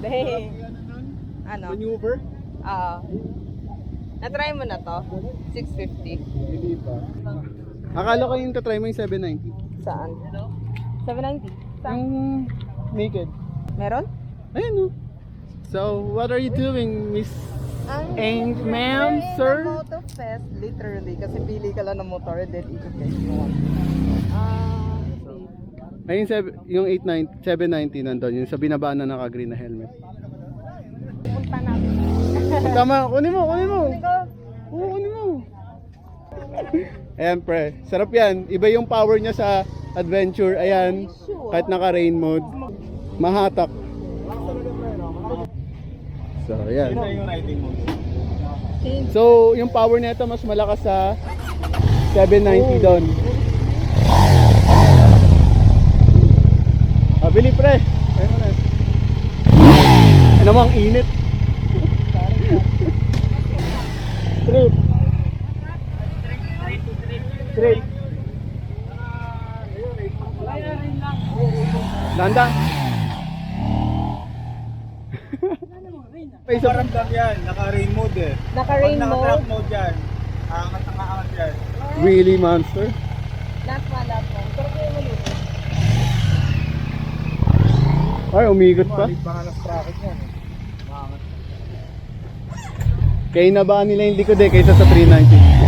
Dahil, ano? Maneuver? Na-try mo na to? 650. Hindi pa. Akala ko yung tatry mo yung 790. Saan? 790. Saan? Yung naked. Meron? Ayan o. So, what are you doing, Miss And ma'am, sir? Moto Fest, literally. Kasi pili ka lang ng motor and then i-test mo. Ayun, yung 790 nandun, yung sa binabaan na naka-green na helmet. Punta natin. Tama, kunin mo. Oo, kunin mo. Ayan pre, sarap yan. Iba yung power niya sa adventure. Ayan, kahit naka-rain mode. Mahatak. So, ayan. So, yung power nito mas malakas sa 790 doon. Bili pre. Ayun mo na. Ano mo ang init. Straight. Danda. Paramdam yan, naka-rain mode eh. Naka-rain Pag mode? naka-track mode yan, angat ang aangat yan. Really monster. Lahat mo. Pero kaya mo luto. Ay, umikot pa. Malit pa nga ng sprocket yan eh. Maangat. Kaya inabaan nila yung likod eh kaysa sa 390.